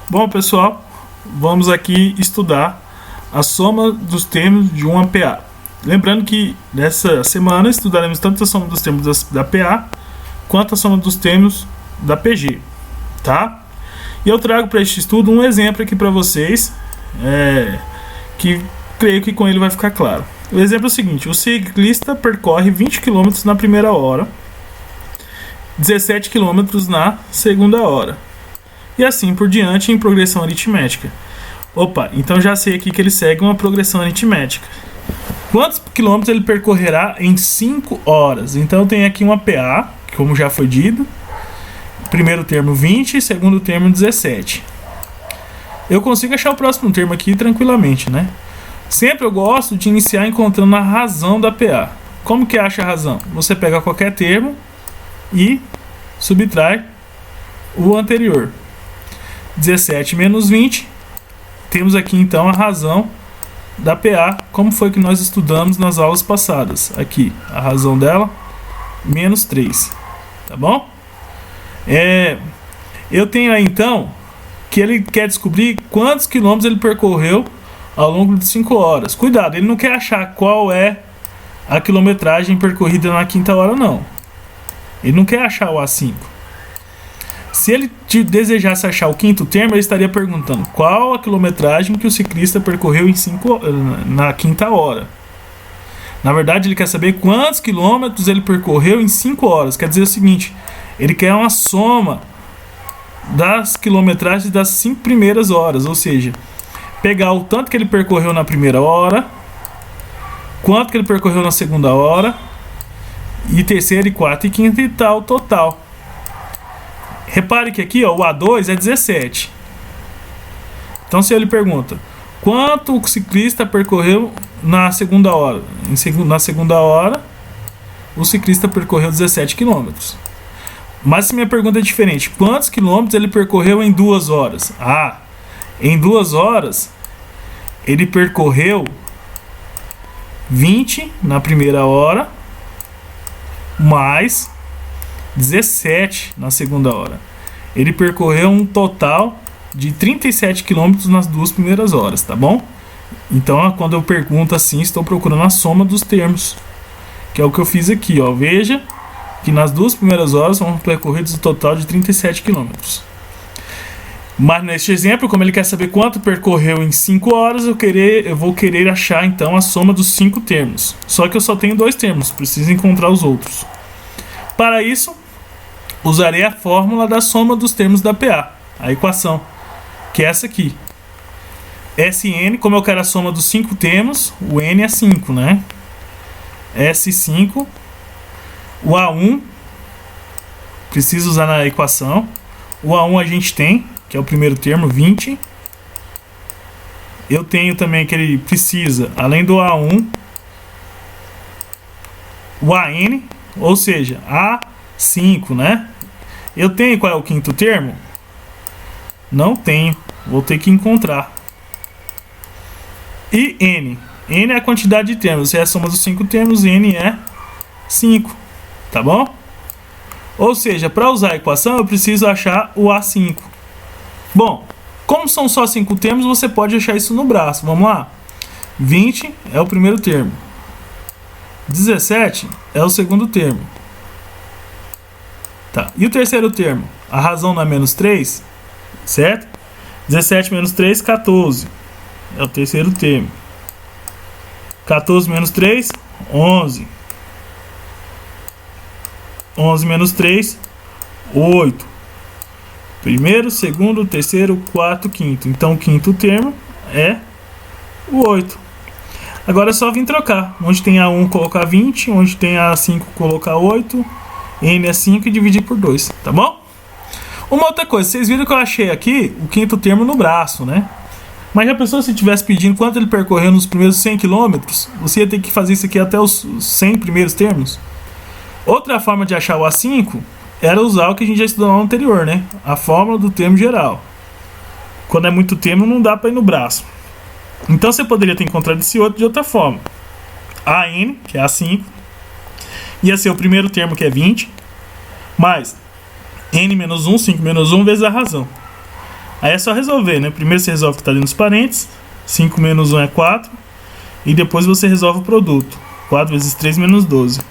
Bom, pessoal, vamos aqui estudar a soma dos termos de uma PA. Lembrando que nessa semana estudaremos tanto a soma dos termos da PA quanto a soma dos termos da PG, tá? E eu trago para este estudo um exemplo aqui para vocês, que creio que com ele vai ficar claro. O exemplo é o seguinte: o ciclista percorre 20 km na primeira hora, 17 km na segunda hora, e assim por diante em progressão aritmética. Opa, então já sei aqui que ele segue uma progressão aritmética. Quantos quilômetros ele percorrerá em 5 horas? Então tem aqui uma PA, como já foi dito. Primeiro termo 20, segundo termo 17. Eu consigo achar o próximo termo aqui tranquilamente, né? Sempre eu gosto de iniciar encontrando a razão da PA. Como que acha a razão? Você pega qualquer termo e subtrai o anterior. 17 menos 20. Temos aqui então a razão da PA, como foi que nós estudamos nas aulas passadas. Aqui, a razão dela, menos 3. Tá bom? Eu tenho aí então que ele quer descobrir quantos quilômetros ele percorreu ao longo de 5 horas. Cuidado, ele não quer achar qual é a quilometragem percorrida na quinta hora, não. Ele não quer achar o A5. Se ele desejasse achar o quinto termo, ele estaria perguntando qual a quilometragem que o ciclista percorreu na quinta hora. Na verdade, ele quer saber quantos quilômetros ele percorreu em 5 horas. Quer dizer o seguinte: ele quer uma soma das quilometragens das 5 primeiras horas, ou seja, pegar o tanto que ele percorreu na primeira hora, quanto que ele percorreu na segunda hora, e terceira, e quarta, e quinta, e tal, total. Repare que aqui, ó, o A2 é 17. Então, se ele pergunta quanto o ciclista percorreu na segunda hora, na segunda hora, o ciclista percorreu 17 km. Mas se minha pergunta é diferente, quantos quilômetros ele percorreu em 2 horas? Em 2 horas, ele percorreu 20 na primeira hora, mais 17 na segunda hora. Ele percorreu um total de 37 km nas 2 primeiras horas, tá bom? Então, quando eu pergunto assim, estou procurando a soma dos termos, que é o que eu fiz aqui, ó. Veja que nas 2 primeiras horas foram percorridos um total de 37 km. Mas neste exemplo, como ele quer saber quanto percorreu em 5 horas, eu vou querer achar então a soma dos 5 termos. Só que eu só tenho 2 termos, preciso encontrar os outros. Para isso, usarei a fórmula da soma dos termos da PA, a equação, que é essa aqui. Sn, como eu quero a soma dos 5 termos, o n é 5, né? S5, o A1, preciso usar na equação. O A1 a gente tem, que é o primeiro termo, 20. Eu tenho também que ele precisa, além do A1, o AN, ou seja, A5, né? Eu tenho qual é o quinto termo? Não tenho, vou ter que encontrar. E N. N é a quantidade de termos, é a soma dos 5 termos, N é 5, tá bom? Ou seja, para usar a equação eu preciso achar o A5. Bom, como são só 5 termos, você pode achar isso no braço. Vamos lá. 20 é o primeiro termo. 17 é o segundo termo. Tá. E o terceiro termo? A razão não é menos 3, certo? 17 menos 3, 14. É o terceiro termo. 14 menos 3, 11. 11 menos 3, 8. Primeiro, segundo, terceiro, quarto, quinto. Então o quinto termo é o 8. Agora é só vir trocar. Onde tem A1 colocar 20, onde tem A5 colocar 8, N é 5 e dividir por 2, tá bom? Uma outra coisa, vocês viram que eu achei aqui o quinto termo no braço, né? Mas já pensou se estivesse pedindo quanto ele percorreu nos primeiros 100 km? Você ia ter que fazer isso aqui até os 100 primeiros termos? Outra forma de achar o A5 era usar o que a gente já estudou no anterior, né? A fórmula do termo geral. Quando é muito termo, não dá para ir no braço. Então você poderia ter encontrado esse outro de outra forma. AN, que é A5, ia ser o primeiro termo, que é 20, mais n menos 1, 5 menos 1 vezes a razão. Aí é só resolver, né? Primeiro você resolve o que está ali nos parênteses. 5 menos 1 é 4. E depois você resolve o produto. 4 vezes 3 menos 12.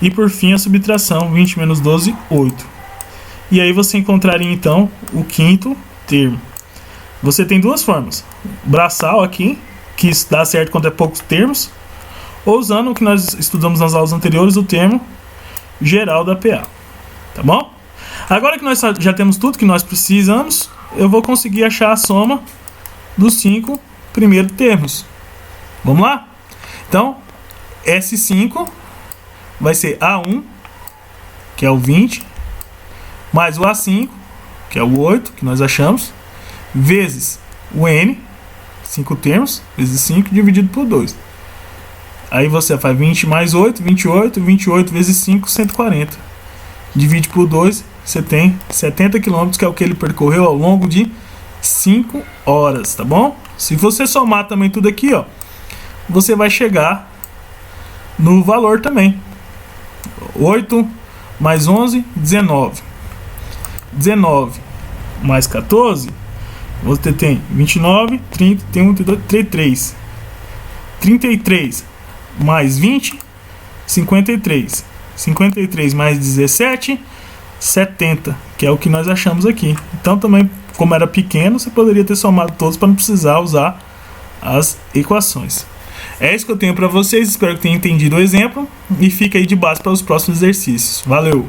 E por fim a subtração. 20 menos 12, 8. E aí você encontraria então o quinto termo. Você tem duas formas. Braçal aqui, que dá certo quando é poucos termos. Ou usando o que nós estudamos nas aulas anteriores, o termo geral da PA. Tá bom? Agora que nós já temos tudo que nós precisamos, eu vou conseguir achar a soma dos 5 primeiros termos. Vamos lá? Então, S5 vai ser A1, que é o 20, mais o A5, que é o 8, que nós achamos, vezes o N, 5 termos, vezes 5, dividido por 2. Aí você faz 20 mais 8, 28, 28 vezes 5, 140. Divide por 2, você tem 70 km, que é o que ele percorreu ao longo de 5 horas, tá bom? Se você somar também tudo aqui, ó, você vai chegar no valor também. 8 mais 11, 19. 19 mais 14, você tem 29, 30, 31, 32, 33. 33 mais 20, 53. 53 mais 17, 70, que é o que nós achamos aqui. Então também, como era pequeno, você poderia ter somado todos para não precisar usar as equações. É isso que eu tenho para vocês, espero que tenham entendido o exemplo e fica aí de base para os próximos exercícios. Valeu!